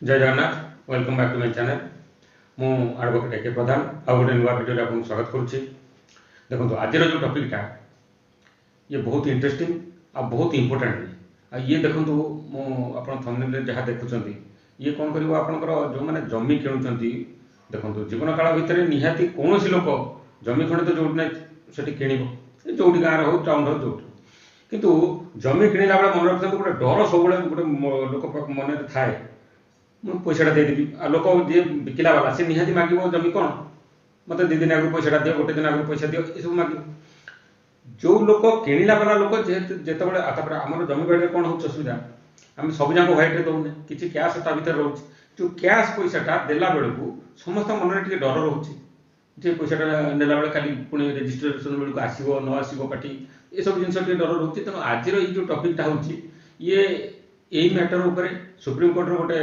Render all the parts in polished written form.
जय Jagannath welcome back to my channel मु advocate A K Pradhan आ गोटे नुआ भिडियो आपको स्वागत करुच्ची। देखो आज जो टॉपिकटा ये बहुत इंटरेस्टिंग आ बहुत इंपोर्टेंट भी ये देखो आप थंबनेल जहाँ देखुं ये कौन कर आपंकर जो मैंने जमी किणुंट देखो जीवन काल भितर निहाती कौन लोक जमी खंडे तो जो से किणव जो गाँव हो टाउन हो जो किंतु जमी किणला बेले मन रखता गोटे डर सब गोटे लोक मन थाए पैसा देदेवी आ लोक जी बिकिला वाला सी निहाती मांग जमी कौन मत दी दिन आगे पैसा दियो गोटे दिन आगे पैसा दियो ये सब मांग जो लोक किणला वाला लोक जेते आम जमी बाड़ी कौन हो असुविधा आम सब जाक व्हाइट दौने कि कैश ता भर रोचे जो कैश पैसाटा देला बेलू समस्त मन में डर रोचे पैसाटा नेला बेले खाली पुणी रेजिस्ट्रेशन बेलू आसो न आसो पार्टी ये सब जिन डर रोचे। तेणु आज जो टॉपिकटा हूँ ये यही मैटर उपर सुप्रीम कोर्ट गोटे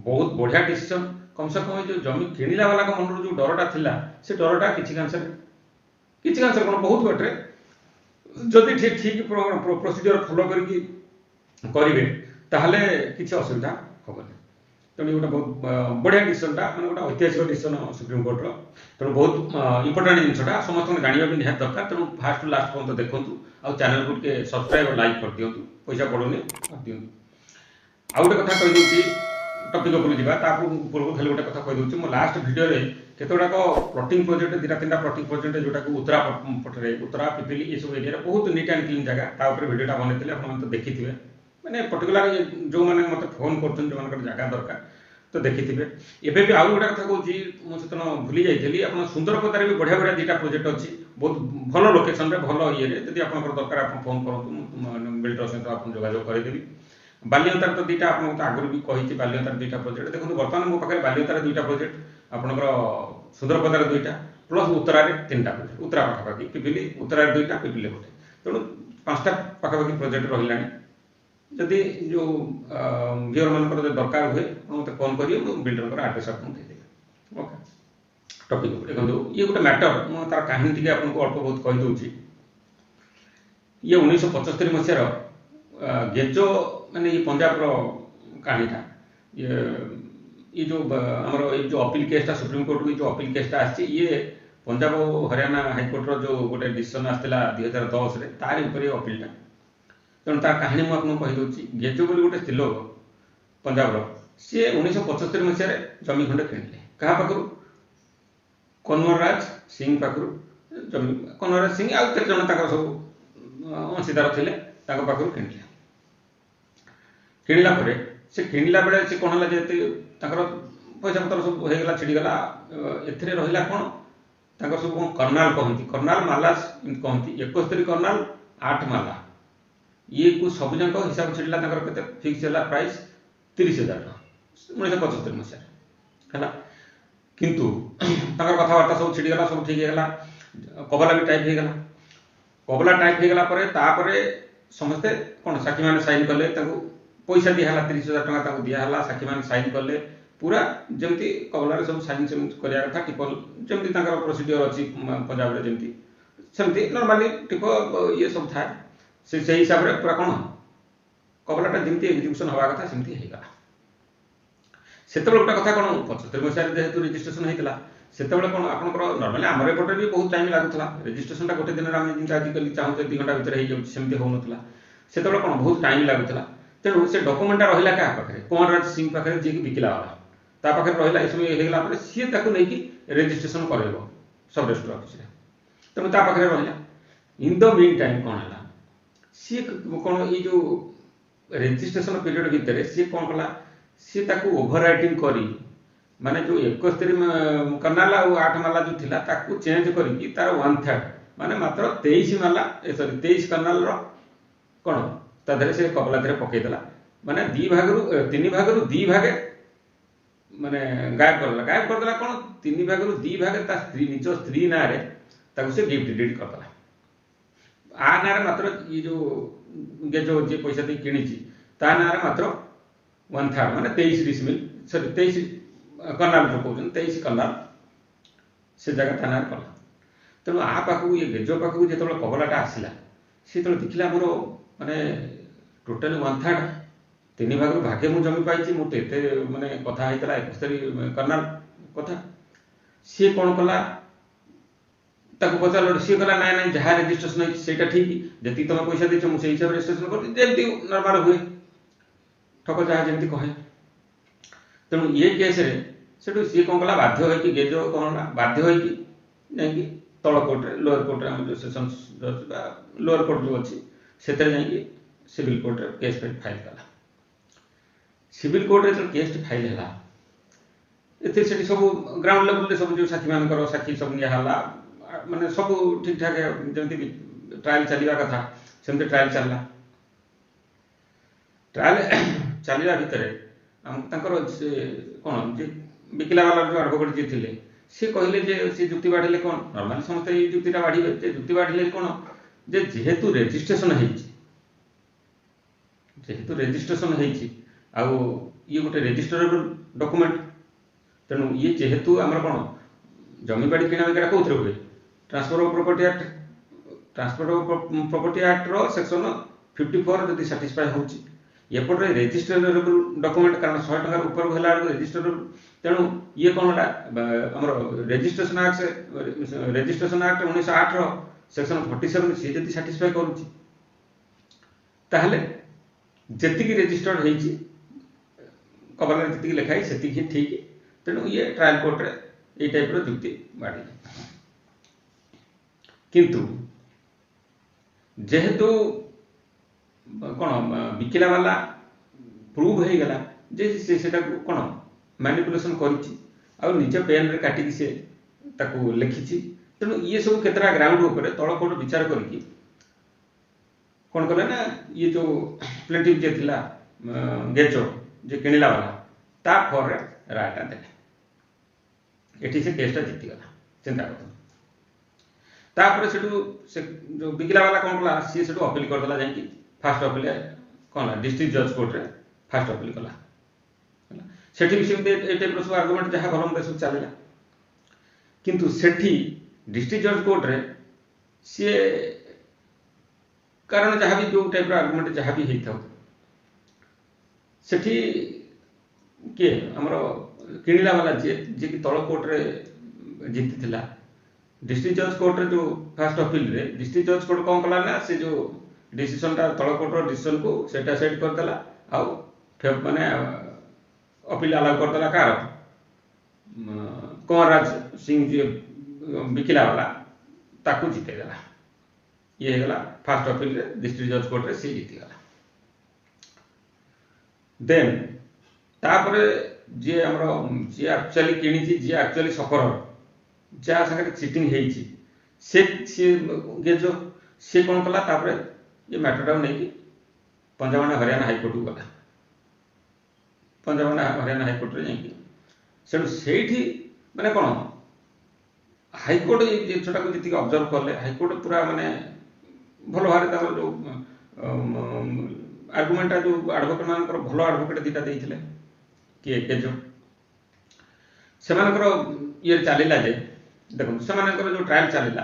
बहुत बढ़िया डिसीजन कम से कम जो जमी किणला वाला मन जो डरटा थिला से डरटा किसी कौन बहुत बटे जदि ठीक ठीक प्रोसीजर फॉलो करेंगे किसी असुविधा हेनी। तेणु गोटे बहुत बढ़िया डिसीजनटा मैंने गोटे ऐतिहासिक डिसीजन सुप्रीम कोर्टर तेणु बहुत इंपोर्टेंट जिनसा समस्त जानवा भी निहाती दरकार। तेणु फास्ट टू लास्ट पर्यटन देखूँ आ चैनल को सब्सक्राइब और लाइक कर दिंतु पैसा पड़ूनी कर दिंतु। आउ गोटे कथा कहीदे टपिक उपरକୁ ଯିବା ତା ପୂର୍ବରୁ ଖାଲି ଗୋଟେ କଥା କହିଦେଉଛି ମୁଁ ଲାଷ୍ଟ ଭିଡ଼ିଓରେ କେତେଗୁଡ଼ାକ ପ୍ଲଟିଂ ପ୍ରୋଜେକ୍ଟ ଦୁଇଟା ତିନିଟା ପ୍ଲଟିଂ ପ୍ରୋଜେକ୍ଟ ଯେଉଁଟାକୁ ଉତ୍ତରା ପଟରେ ଉତ୍ତରା ପିପିଲି ଏସବୁ ଏରିଆରେ ବହୁତ ନିଟ୍ ଆଣ୍ଡ କ୍ଲିନ୍ ଜାଗା ତା ଉପରେ ଭିଡ଼ିଓଟା ବନେଇଥିଲି ଆପଣମାନେ ତ ଦେଖିଥିବେ ମାନେ ପର୍ଟିକୁଲାର ଯେଉଁମାନେ ମୋତେ ଫୋନ୍ କରୁଛନ୍ତି ଯେଉଁମାନଙ୍କର ଜାଗା ଦରକାର ତ ଦେଖିଥିବେ। ଏବେ ବି ଆଉ ଗୋଟେ କଥା କହୁଛି ମୁଁ ସେଦିନ ଭୁଲି ଯାଇଥିଲି ଆପଣ ସୁନ୍ଦରପଦାରେ ବି ବଢ଼ିଆ ବଢ଼ିଆ ଦୁଇଟା ପ୍ରୋଜେକ୍ଟ ଅଛି ବହୁତ ଭଲ ଲୋକେସନରେ ଭଲ ଇଏରେ ଯଦି ଆପଣଙ୍କର ଦରକାର ଆପଣ ଫୋନ୍ କରନ୍ତୁ ମୁଁ ବିଲ୍ଡର ସହିତ ଆପଣ ଯୋଗାଯୋଗ କରିଦେବି। बाल्यतार तो दुईटा आपको आगुरी भी कही बाल्यतार दुईटा प्रोजेक्ट देखो बर्तमान मो पाखे बाल्यतार दुईटा प्रोजेक्ट आपंकर सुंदरपदार दुईटा प्लस उत्तरार तीन प्रोजेक्ट उत्तरा पाखापाखि पिपिली उत्तरार दुईटा पिपिली गोटे तेणु पांचटा पाखापाखि प्रोजेक्ट रहा जदि जो व्यूअर मानकर दरकार हुए मत फोन करिए बिल्डर आड्रेस आपको देदेवी। ओके टपिक देखो ये गोटे मैटर मुझे तार कहानी टी आपको अल्प बहुत कहीदे ये 1975 मसीहार गेजो मैंने ये पंजाब कहानीटा ये जो आमर ये जो अपील केसटा सुप्रीम कोर्ट को जो अपील केसटा आसी ये पंजाब हरियाणा हाईकोर्टर जो गोटे डिसीजन आसाला 2010 रे तार ऊपर अपीलटा तेणु तार कहानी मुझे कहीदे गेजो बोली गोटे स्त्रीलोक पंजाब सी 1975 मसीह जमी खंडे किणिले क्या पाखु कन्वरराज सिंह पाखु जमी कन्वरराज सिंह आउ केते जण सब अंशीदार थे पाखु किणिले किणला से किणला बेले से कौन है जे पैसा पतर सब होगा छिड़गला ए रहा कौन सब कौन कर्नाल कहती कर्नाल माला कहती 71 कर्नाल 8 माला ये को सब जाक हिसाब छिड़ला के फिक्स है प्राइस 30,000 टका 1975 मसीह है किंतु कथबार्ता सब छिड़गला सब ठीक है कबला भी टाइप होगा कबला टाइप होगा समस्ते कौन साक्षी मैंने साइन कले पैसा दिहला 30,000 टका दिहला साक्षी मैंने साइन कले पूरा जमती कबलार सब साइन कराया कथा टिपल जमती प्रोसीजर अच्छी पंजाब जमती सेमती नॉर्मली टिप ये सब था से हिसाब से पूरा कौन कबलाटा जमती एग्जीक्यूशन हवा कथा सेमती होगा से गोटे कथा कौन 75 मसीह जेहेतु रेजिस्ट्रेशन होता से कौन आपंकर नर्माली आमर एपटे भी बहुत टाइम लगुला रेजिस्ट्रेशन गोटे दिन आजिकल चाहूँ 2 घंटा भितर होमती होना से कौन बहुत टाइम लगुला तेणु से डॉक्यूमेंटा रहा क्या पाखे कंवरराज सिंह पाखे जी बिकिला वाला पाखे रहा ये सब होगा सी नहीं रेजिस्ट्रेशन कर सब रजिस्टर ऑफिस तेणु पाखे रहा इन द मीन टाइम कौन है सी कौन ये जो रेजिस्ट्रेशन पीरियड भितर सी कौन कला सी ओभर राइटिंग करी माने जो 71 कर्नाल और 8 माला जो थिला ताकू चेंज करी तार 1/3 माने मात्र 23 माला सॉरी 23 कर्नाल कौन तादरे से कबला धरे पकईदेला माने 3 भाग 2 भागे माने गायब करदेला कौन 3 भाग 2 भागे ता स्त्री निज स्त्री ना रे से गिफ्ट डीड करदेला आ ना मात्र ये जो गेजो जे पैसा दे किणी ता ना मात्र 1/3 माने 23 डिसमिल सॉरी 23 कर्नाल जो कहते 23 कर्नाल से जगह था ना कला तेणु आ पाखु ये गेजो पाखु जो कबलाटा आसला से देखला मोर माने टोटाली 1/3 तीन भाग भागे मु जमी पाई मुझे माने कथा होता 71 कर्नाल कथा सी कौन कला पचार सी कहला ना ना जहाँ रेजिस्ट्रेशन होता ठीक जी तुम पैसा देच मुझे हिसाब से रेजिस्ट्रेशन करती नर्माल हुए ठक जहाँ जमी कहे तेणु ये केस सी कौन कला बाध्य हो गेज कौन बाध्य हो तल कोर्टे लोअर कोर्टे आम जो सेशन जज लोअर कोर्ट जो अच्छी से सिविल कोर्ट केस फाइल कला सिविल कोर्ट जो केस फाइल है ये सब ग्राउंड लेवल सब जो साक्षी मान साक्षी सब निहला माने सब ठीक ठाक जमी ट्रायल चलवा कथा सेमती ट्रायल चलला ट्रायल चलवा भितर कौन जी बिकिला वाला जो एडवोकेट जी थे सी कहले जे सी जुक्ति बाढ़े कौन नॉर्मली समस्त ये जुक्तिटा बाढ़े जुक्ति बाढ़े कौन जे जेहेतु रेजिस्ट्रेशन आउ ये गोटे रेजिस्टरेबल डॉक्यूमेंट तेणु ये जेहेतु आमर कौन जमी बाड़ी किणा बिका कौन हुए ट्रांसफर ऑफ प्रॉपर्टी एक्ट रो सेक्शन 54 जदि साटिस्फाई होची एपटे रेजिस्टरेबल डॉक्यूमेंट कारण 100 टका ऊपर होला रेजिस्टरेबल तेणु ये कौन हमर रजिस्ट्रेशन एक्ट 1908 रो सेक्शन 47 सी जदि साटिस्फाई करूची ताहले जेतिकी रजिस्टर्ड होईची कवर में जी लिखाई से ठीक तेणु ये ट्रायल कोर्ट रे ये टाइप रो जुक्ति बाड़ी किंतु जेहेतु कौन बिकिला वाला प्रूव हो गला जे से कौन मैनिपुलेशन कर निज पेन रे काटिकी से ताकू लिखी तेणु ये सब केतरा ग्राउंड उपर तल कोर्ट विचार करके कौन कले ना ये जो प्लेटिव जे थिला गेजो जे किणिला वाला ता फर रायटा देले एठी से केसटा जीतीगला चिंता करता तापर से जो बिकिला वाला कौन कला सी से अपील करदेला जाकि फास्ट अपील कौन डिस्ट्रिक्ट जज कोर्ट रे फास्ट अपील कला सेठी भी सेमते ए टाइप सब आर्गुमेंट जहाँ भल मत सब चलला किंतु सेठी डिस्ट्रिक्ट जज कोर्ट रे सी कारण जहाँ भी जो टाइप आर्गुमेंट जहाँ भी होता सेठी किए आमर किणिला वाला जी जी कि तल कोर्ट रे जीती थिला डिस्ट्रिक्ट जज कोर्ट रे जो फास्ट अपील रे डिस्ट्रिक्ट जज कोर्ट कौन कला ना से जो डिसीजन टा तल कोर्ट रो डिसीजन को सेटा सेट कर देला आउ माने अपील अलाउ कर देला कार कंवरराज सिंह जी बिकिला वाला ताकू जीते देला ये गला फास्ट अपील रे डिस्ट्रिक्ट जज कोर्ट रे सी जीती गला देन तापर जी हमरो जी एक्चुअली किणी जी एक्चुअली सफर जहाँ संगे चिटिंग होईची से गेजो से कौन कला तापर ये मैटरटा नहीं पंजाब हरियाणा हाईकोर्ट को गला पंजाब हरियाणा हाईकोर्ट रे जाकि से माने कौन हाईकोर्ट ये जिनटा को जी ऑब्जर्व कले हाईकोर्ट पूरा माने भल भाव जो आर्गुमेंटा जो एडवोकेट मान भल एडवोकेट दीटा देते किए केजो से ये चलला जे देखो से जो ट्रायल चलला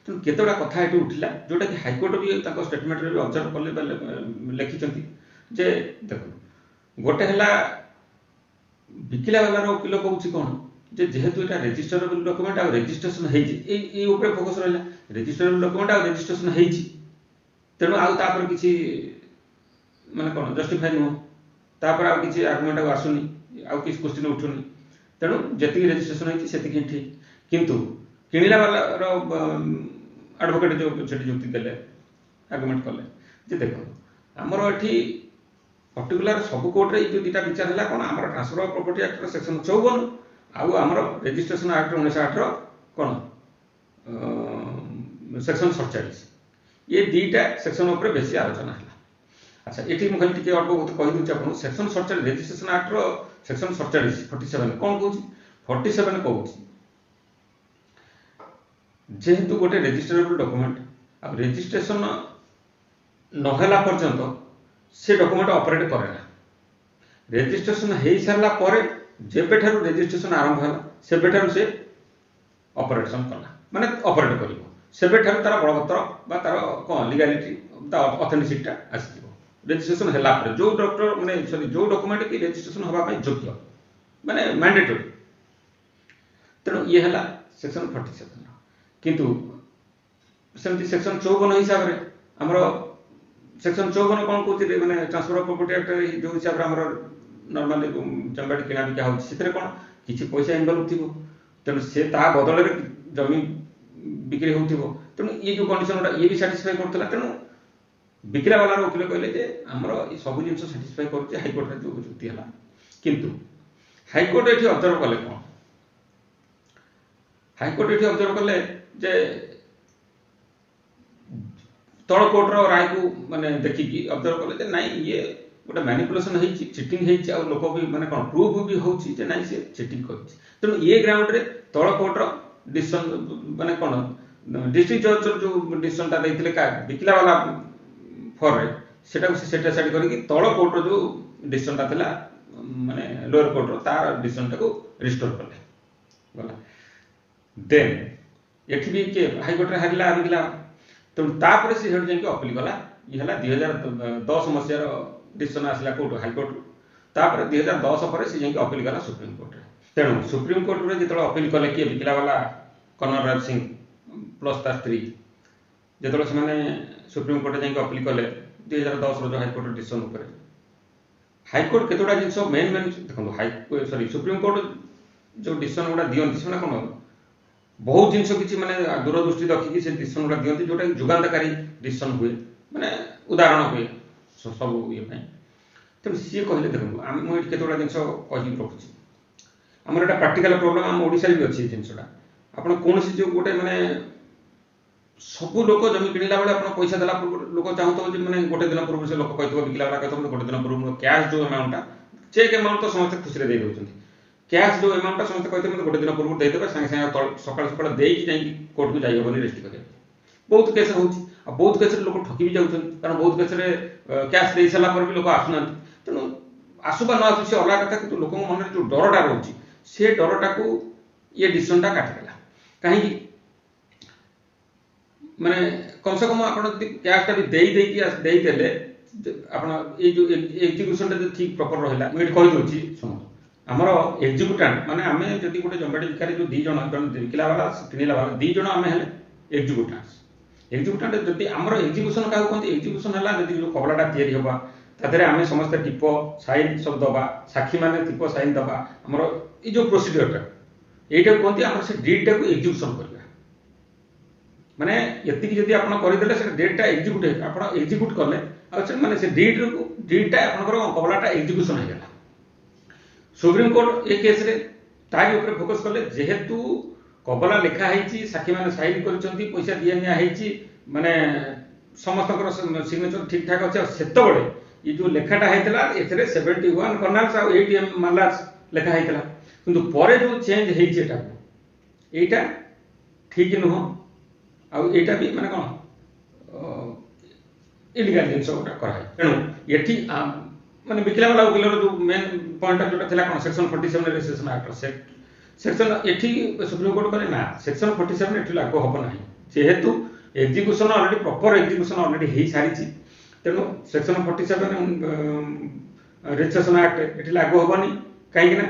तेणु केतोड़ा कथा ये उठला जोटा कि हाईकोर्ट भी स्टेटमेंट भी ऑब्जर्व कले लिखिं जे देखो गोटे है बिकिला वाला वकिल कहूँ कौन जे जेहेतु यहाँ रेजिस्टरेबल डॉक्यूमेंट आ रेजिस्ट्रेशन होपर फोकस रहा रेजिस्टरेबल डॉक्यूमेंट आ रेजिस्ट्रेशन होती तेणु आउर किसी माने कौन जस्टिफाई नुह तापर आउ किसी आर्गुमेंट आसुनी आउ किसी क्वेश्चन उठुनी तेणु जी रेजिस्ट्रेशन होती से ठीक किंतु किणिला वाला एडवोकेट जो जुक्ति देले आर्गुमेंट कले जे देखो आमर ये पर्टिकुलर सब कोर्ट रे जो दुटा विचार है कौन आम transfer of property act section 54 आउ आमर रेजिस्ट्रेशन एक्ट 1908 कौन सेक्शन 47 ये दुटा सेक्शन उपर बेसी आलोचना है। अच्छा ये मुझे टी अल्प बहुत कहीदे आप सेक्शन 47 रेजिस्ट्रेशन एक्ट सेक्शन 47 कौन कौन 47 कहूँ जेहेतु गोटे रेजिस्टरेबल डॉक्यूमेंट अब रेजिस्ट्रेशन नहला पर्यंत से डॉक्यूमेंट ऑपरेट करे ना रेजिस्ट्रेशन हो सारा पर जेबेठारु रेजिस्ट्रेशन आरंभ है सेबेठारु से ऑपरेशन कला माने ऑपरेट करिवो सेबेठारु तार बलपत्र बा तार कौन लीगालिटी ऑथेंटिसिटी आसीजिवो रेजिस्ट्रेशन है जो डॉक्टर माने सॉरी जो डॉक्यूमेंट की रेजिस्ट्रेशन हवा पाई योग्य माने मैंडेटरी तेणु ये है सेक्शन 47 किंतु सेमती सेक्शन 54 हिसाब रे हमर सेक्शन 54 कौन कहते माने ट्रांसफर ऑफ प्रॉपर्टी एक्ट जो हिसाब रे हमर नॉर्मली जमीन किना बिका होची सेतरे कौन किछि पैसा इन्वॉल्व थिबो तेणु से ता बदल रे जमीन बिक्री होथिबो तेणु ये जो कंडीशन ये भी सैटिस्फाई करतला तेणु बिक्रा वाला वकील कहले जे हमर सब जिन सैटिस्फाई करछे हाईकोर्ट रे जो जुक्ति हला किंतु हाईकोर्ट एठी ऑब्जर्व कले कौन हाईकोर्ट एठी ऑब्जर्व कले जे तळ कोर्ट रो राय को माने देखि कि ऑब्जर्व कले जे नहीं ये गोटे मैनिपुलेशन हेछि चीटिंग हेछि आ लोक भी माने कोन प्रूफ भी होछि जे नहीं से चीटिंग करछि तेणु ये ग्राउंड रे तळ कोर्ट रो डिसीजन माने कोन डिस्ट्रिक्ट जज जो डिसीजन ता दैथिले का बिकला वाला फॉर रे सेटा से सेटा साइड करी कि तळ कोर्ट रो जो डिसीजन ता थिला माने लोअर कोर्ट रो तार डिसीजन ता को रिस्टोर करले गला देन एठी भी के हाई कोर्ट रे हारला बिकला तेणु तापर से हेड जाके अपील कला ये हला 2010 मसिया रो डिसीजन आसला कोर्ट हाई कोर्ट तापर 2010 पर से जाके अपील कला सुप्रीम कोर्ट रे तेणु सुप्रीम कोर्ट रे जेतलो अपील कले कि बिकला वाला कर्नल राज सिंह प्लस ता स्त्री जेतलो से माने सुप्रीम कोर्ट जाके अपील कले 2010 रो जो हाई कोर्ट डिसीजन ऊपर हाई कोर्ट केतोडा जिंस मेन मेन देखो हाई सॉरी सुप्रीम कोर्ट जो डिसीजन गुडा दियंती से कोन बहुत जिनस किसी माने दूरदृष्टि रखिकी से डिसीजन गुडा दियंती जोटा जुगांतकारी डिसीजन हुए माने उदाहरण हुए सब ये पई तेणु सी कहले देखो आम मु केतोडा जिनस कहि रखुची हमर एटा प्रैक्टिकल प्रॉब्लम हम ओडिसा भी अछि जिनसटा आपण कोन सी जो गोटे माने सब लोक जमी किनिला बेले आपण पैसा देला लोक चाहतो जे माने गोटे दिन पूर्व से लोक कहतो बिकला वाला कहतो गोटे दिन पूर्व कैश जो अमाउंट चेक अमाउंट तो समस्त खुशी रे दे दोछंती कैश जो अमाउंट समस्त कहते मते गोटे दिन पूर्व दे देबे संगे संगे सकाळ सकाळ देई कि जाई कोर्ट को जाई होबनी रेस्ट करे बहुत केस होउची आ बहुत केस लोक ठकी भी जाउछन कारण बहुत केस रे कैश देई सला पर भी लोक आसुना तेनु आसुबा न आसु से अलग कथा कि लोक मन रे जो डरटा रहउची से डरटा को ये डिसीजन टा काट देला काहे कि माने कम से कम आपण कैश टा भी देई कि देई देले आपण ए जो एग्जीक्यूशन टा ठीक प्रॉपर रहला मैं कहि दोची सुनो हमरो एग्जीक्यूटेंट माने आमे जति गोटे जंबाडी विकारी जो दी जण जण विकला वाला किनिला वाला दी जण आमे हेले एग्जीक्यूटेंट जति हमरो एग्जीक्यूशन का कोन एग्जीक्यूशन हला जति जो कबलाटा तयारी होबा तादरे आमे समस्त टिप साइन सब दबा साक्षी माने टिप साइन दबा हमरो ई जो प्रोसीजर टा एटा कोनती हमर से डीड टा को एग्जीक्यूशन करबा माने यति कि जति आपण करि देले से डेट टा एग्जीक्यूट आपण एग्जीक्यूट करले आ से माने से डीड टा आपनकर कबलाटा एग्जीक्यूशन हे गेला सुप्रीम कोर्ट ए केस रे तारी ऊपर फोकस करले जेहेतु कबला लिखा हेची साखी माने साइन करचंती पैसा दिया निया हेची माने समस्तकर सिग्नेचर ठीक ठाक अछि सेतो बडे ई जो लेखाटा हेतला एथरे 71 कर्नल्स आ 8 मालास लेखा हेतला किंतु परे जो चेंज हेची एटा एटा ठीक न हो आ एटा भी माने कोन इलीगल जिंस ओटा कराय तेनु एठी माने बिकला वाला वकील जो मेन पॉइंट जोटा थिला कोन सेक्शन 47 रजिस्ट्रेशन एक्ट सेक्शन एठी सुप्रीम कोर्ट करे ना सेक्शन 47 एठी लागू होबो नाही जेहेतु execution already proper execution already हे सारिची तेनु सेक्शन 47 रजिस्ट्रेशन एक्ट एठी लागू होबनी काहे कि ना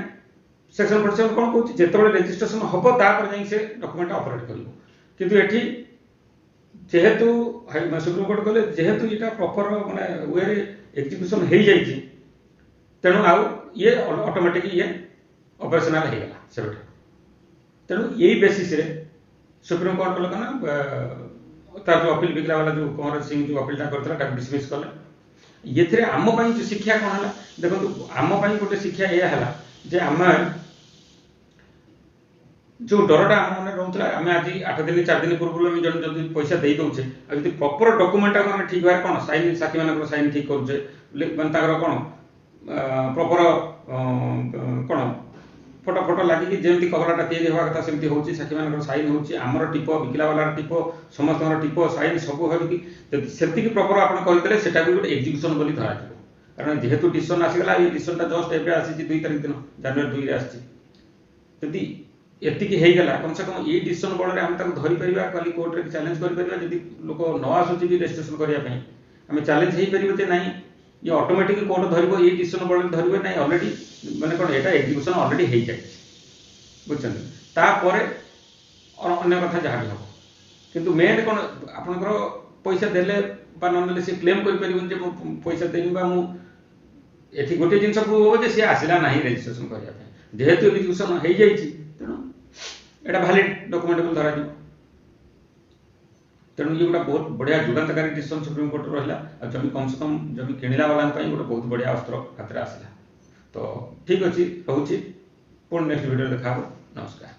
सेक्शन 47 कोन कहूची जेतबे रजिस्ट्रेशन होबो ता पर जाई से डॉक्यूमेंट ऑपरेट करिवो किंतु एठी जेहेतु सुप्रीम कोर्ट कहले जेहेतु एटा प्रॉपर माने वे एग्जीक्यूशन हे जाई तेणु आउ ये ऑटोमेटिक ये ऑपरेशनल हे गला सेबटे तेणु यही बेसिस रे सुप्रीम कोर्ट को लगना तार जो अपील बिकला वाला जो कुंवर सिंह जो अपील ता करथला ता डिसमिस कले येथरे आम पई जो शिक्षा कोन हला देखंतु आम पई गोटे शिक्षा ये हला जे आम जो डरटा आम मन रहउतला आम आज 8 दिन 4 दिन पूर्व में जन जल्दी पैसा दे दोचे आ जति प्रॉपर डॉक्यूमेंट हम ठीक भाई कोन साइन साथी मानकर साइन ठीक करूचे मन ताकर कोन प्रॉपर कोन फोटो फोटो लागि कि जेमति कबलाटा तेज होवा कथा सेमति होची साथी मानकर साइन होची हमर टिप बिकला वाला टिप समस्तर टिप साइन सब हो कि जति सेति कि प्रॉपर आपण कहि देले सेटा भी गोटे एग्जीक्यूशन बोली धरा जिवो कारण जेहेतु डिसीजन आसी गला ये डिसीजन ता जस्ट एबे आसी 2 तारिख दिन जनवरी 2 रे आसी जति एतिकी हे गला कम से कम ये डिसीजन बळ रे हम ताको धरि परिबा काली कोर्ट रे चैलेंज करि परिबा जदि लोक न आसुची भी रजिस्ट्रेशन करिया पई हम चैलेंज हे परिबो जे नाही ये ऑटोमेटिक कोर्ट धरब ये डिसीजन बदल धरवे ना ऑलरेडी माने कौन एटा एग्जीक्यूशन ऑलरेडी हो जाए बुझे तापर अन्य कथा जहाँ भी हम किंतु मेन कौन आपंकर पैसा देले ना सी क्लेम कर पैसा देनी ये गोटे जिन प्रूव हे सी आसला ना रेजिस्ट्रेशन करने जेहेतु एग्जीक्यूशन हो जाए तेणु यहाँ भैलिड डॉक्यूमेंटेबल धरा तेणु ये गोटे बहुत बढ़िया जुगान्तकारी डिसीजन सुप्रीम कोर्ट रहा जमी कम से कम जमी किणला वाला गोटे बहुत बढ़िया अस्त्र हाथ में आसला तो ठीक अच्छे रोचे पुणी नेक्स्ट वीडियो देखा नमस्कार।